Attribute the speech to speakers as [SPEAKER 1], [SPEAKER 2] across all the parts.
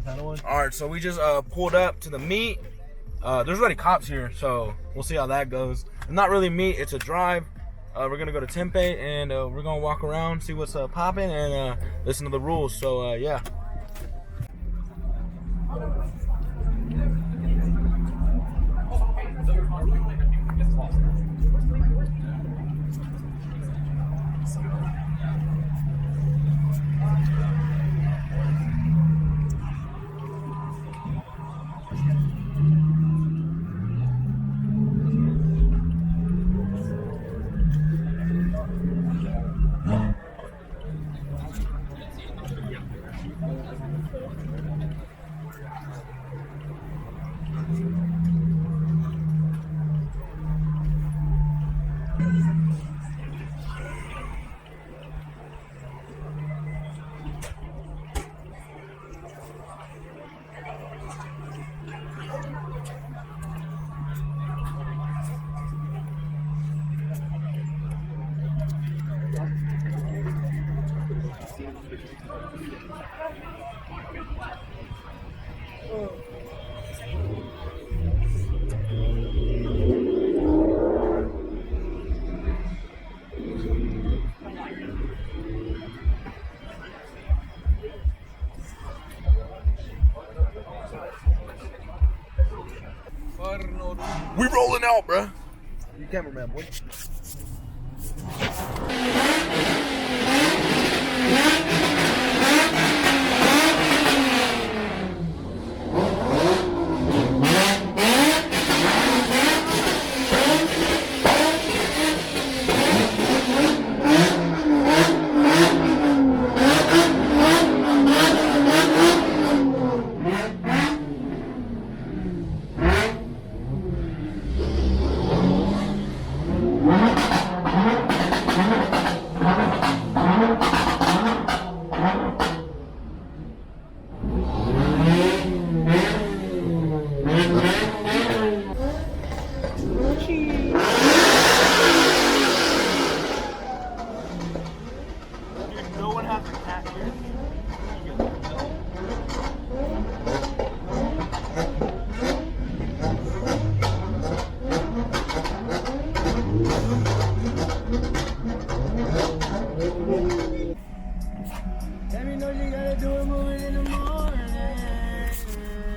[SPEAKER 1] Alright, so we just pulled up to the meet. There's already cops here, so we'll see how that goes. It's not really meet, it's a drive. We're gonna go to Tempe and we're gonna walk around, see what's popping, and listen to the rules. So yeah. We rolling out, bruh. You cameraman, boy.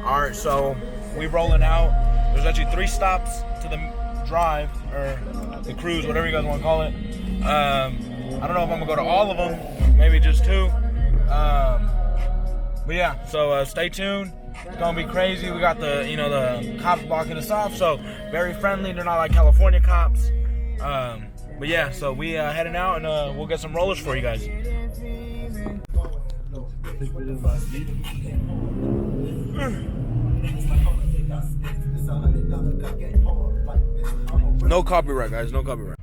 [SPEAKER 1] Alright, so we rolling out. There's actually 3 stops to the drive, or the cruise, whatever you guys want to call it. I don't know if I'm gonna go to all of them, maybe just 2. But yeah, so stay tuned. It's gonna be crazy. We got the, the cops blocking us off, so very friendly. They're not like California cops. But yeah, so we heading out, and we'll get some rollers for you guys. No copyright, guys. No copyright.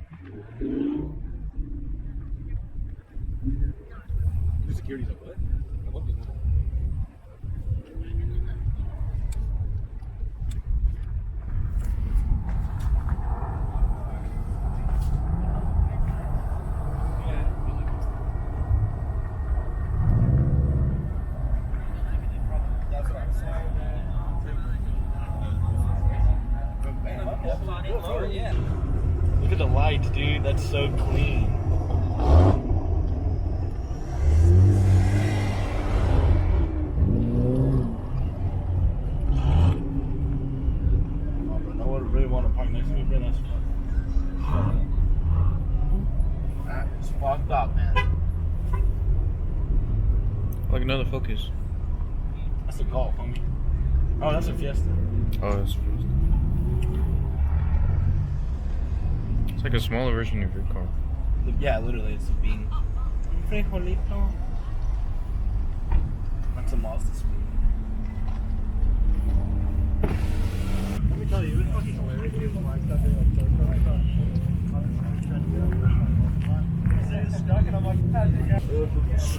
[SPEAKER 1] Security's up, what? Look at the lights, dude. That's so clean. I would really want to park next to me, bro. That's that is fucked up, man.
[SPEAKER 2] Like another Focus.
[SPEAKER 1] That's a Golf, homie. Oh, that's a Fiesta.
[SPEAKER 2] Oh, that's a Fiesta. It's like a smaller version of your car.
[SPEAKER 1] Yeah, literally, it's a bean. Frijolito. That's a Mazda speed. Let me tell you, it was fucking hilarious. It was like that.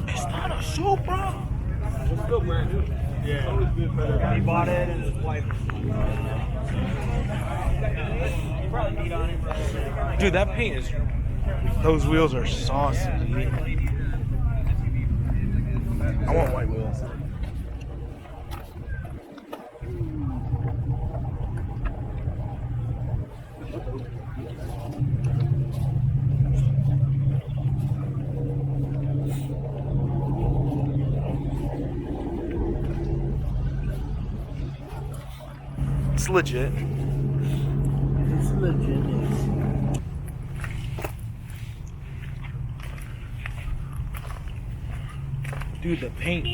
[SPEAKER 1] It's not a Supra. It's still brand new. Yeah. He bought it and his wife. He probably beat on it. Dude, that paint is. Those wheels are saucy. I want white wheels. It's legit.
[SPEAKER 3] It's legit.
[SPEAKER 1] Dude, the paint, bro.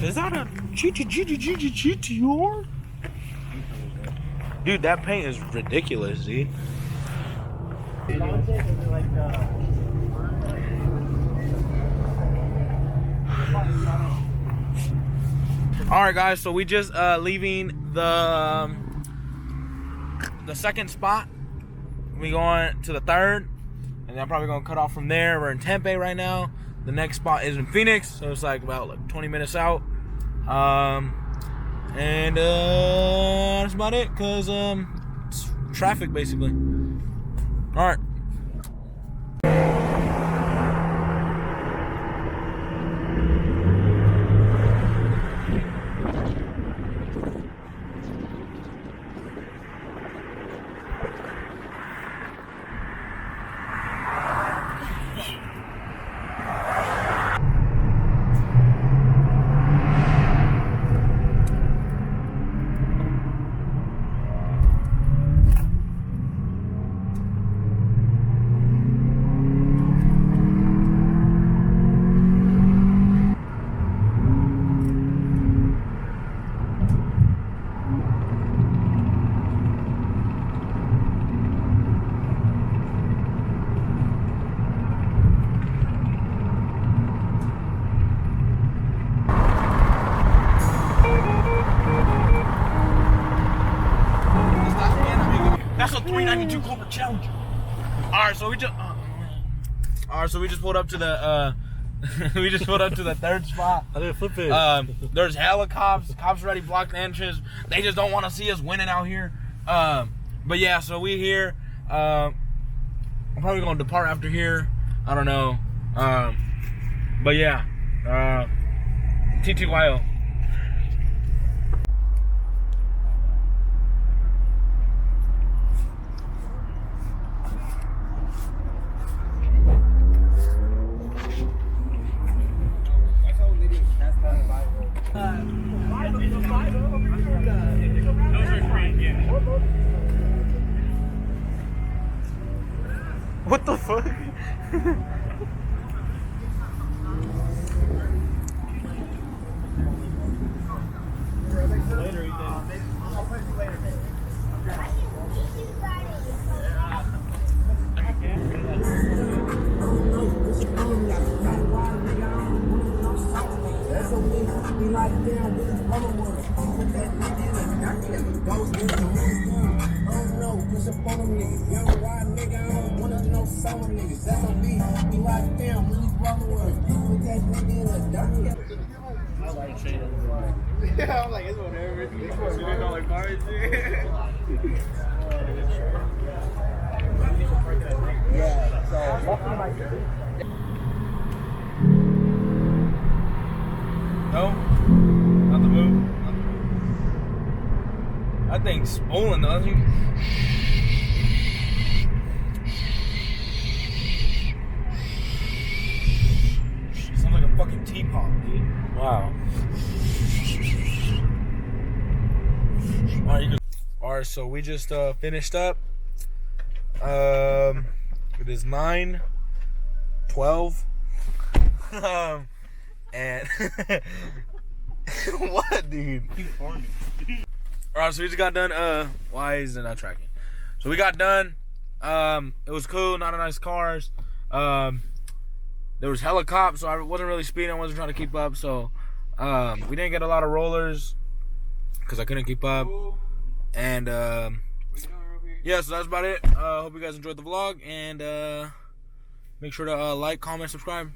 [SPEAKER 1] Is that a GTR? Dude, that paint is ridiculous, dude. All right, guys. So we just leaving the second spot. We going to the third, and I'm probably gonna cut off from there. We're in Tempe right now. The next spot is in Phoenix, so it's like about 20 minutes out. And that's about it, cause it's traffic basically. All right. That's a 392 Cobra Challenger. All right, so we just pulled up to the third spot.
[SPEAKER 3] I didn't flip it.
[SPEAKER 1] There's hella cops. Cops already blocked the entrance. They just don't want to see us winning out here. But yeah, so we here. I'm probably gonna depart after here. I don't know. But yeah, TTYO. What the fuck?
[SPEAKER 3] Yeah, I'm like, it's whatever. It's on like bars. Yeah, so
[SPEAKER 1] No, not the move. That thing's swollen, doesn't it? Sounds like a fucking teapot, dude.
[SPEAKER 3] wow.
[SPEAKER 1] Alright, so we just finished up. It is 9:12. And what, dude? Alright, so we just got done. Why is it not tracking? So we got done. It was cool, not a nice cars. There was hella cops, so I wasn't really speeding. I wasn't trying to keep up. So we didn't get a lot of rollers because I couldn't keep up. And yeah, so that's about it. Hope you guys enjoyed the vlog, and make sure to like, comment, subscribe.